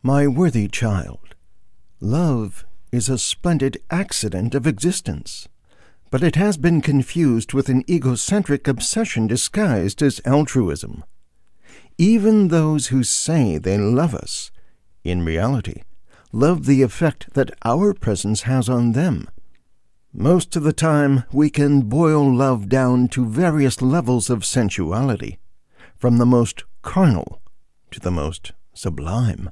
My worthy child, love is a splendid accident of existence, but it has been confused with an egocentric obsession disguised as altruism. Even those who say they love us, in reality, love the effect that our presence has on them. Most of the time, we can boil love down to various levels of sensuality, from the most carnal to the most sublime.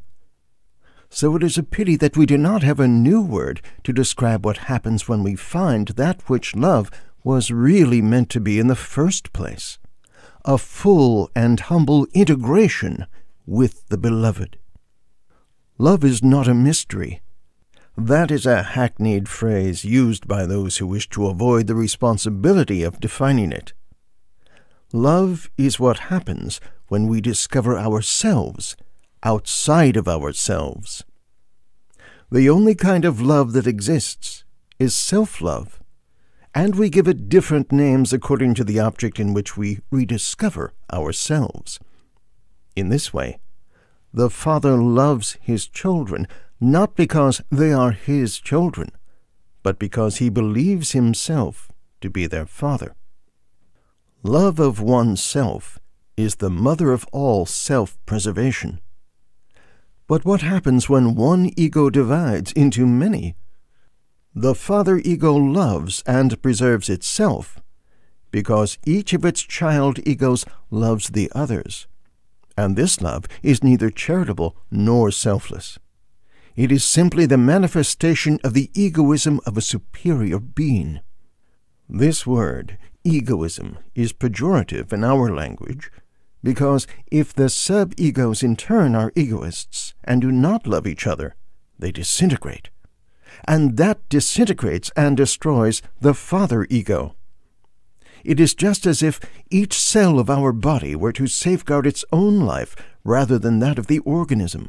So it is a pity that we do not have a new word to describe what happens when we find that which love was really meant to be in the first place, a full and humble integration with the beloved. Love is not a mystery. That is a hackneyed phrase used by those who wish to avoid the responsibility of defining it. Love is what happens when we discover ourselves outside of ourselves. The only kind of love that exists is self-love, and we give it different names according to the object in which we rediscover ourselves. In this way, the Father loves His children not because they are His children, but because He believes Himself to be their Father. Love of oneself is the mother of all self-preservation. But what happens when one ego divides into many? The father ego loves and preserves itself because each of its child egos loves the others, and this love is neither charitable nor selfless. It is simply the manifestation of the egoism of a superior being. This word, egoism, is pejorative in our language, because if the sub-egos in turn are egoists and do not love each other, they disintegrate. And that disintegrates and destroys the father ego. It is just as if each cell of our body were to safeguard its own life rather than that of the organism.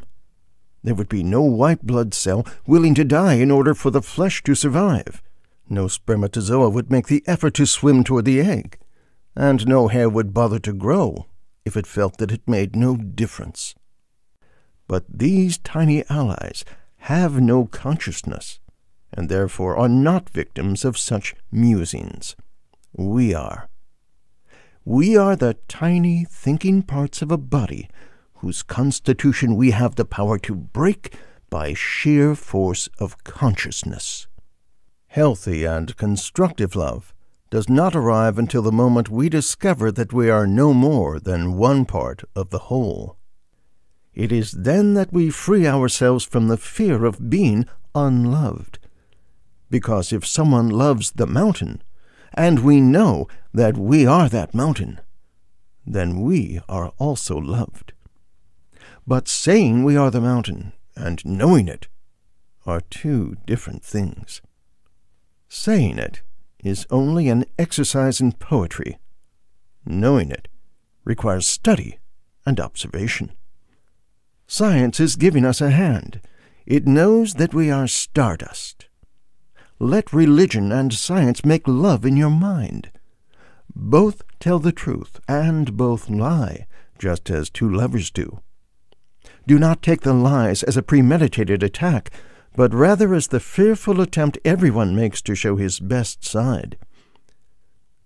There would be no white blood cell willing to die in order for the flesh to survive. No spermatozoa would make the effort to swim toward the egg, and no hair would bother to grow if it felt that it made no difference. But these tiny allies have no consciousness, and therefore are not victims of such musings. We are. We are the tiny thinking parts of a body whose constitution we have the power to break by sheer force of consciousness. Healthy and constructive love does not arrive until the moment we discover that we are no more than one part of the whole. It is then that we free ourselves from the fear of being unloved. Because if someone loves the mountain, and we know that we are that mountain, then we are also loved. But saying we are the mountain and knowing it are two different things. Saying it is only an exercise in poetry. Knowing it requires study and observation. Science is giving us a hand. It knows that we are stardust. Let religion and science make love in your mind. Both tell the truth and both lie, just as two lovers do. Do not take the lies as a premeditated attack, but rather as the fearful attempt everyone makes to show his best side.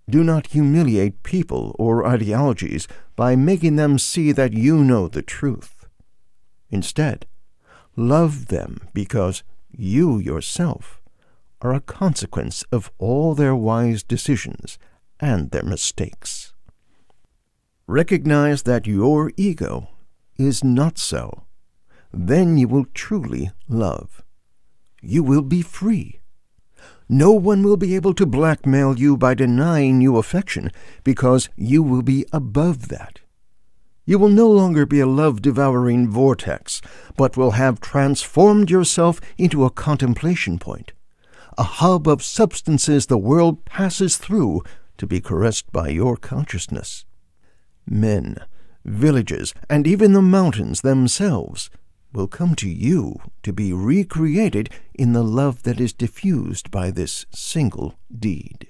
Do not humiliate people or ideologies by making them see that you know the truth. Instead, love them because you yourself are a consequence of all their wise decisions and their mistakes. Recognize that your ego is not so. Then you will truly love. You will be free. No one will be able to blackmail you by denying you affection, because you will be above that. You will no longer be a love-devouring vortex, but will have transformed yourself into a contemplation point, a hub of substances the world passes through to be caressed by your consciousness. Men, villages, and even the mountains themselves will come to you to be recreated in the love that is diffused by this single deed.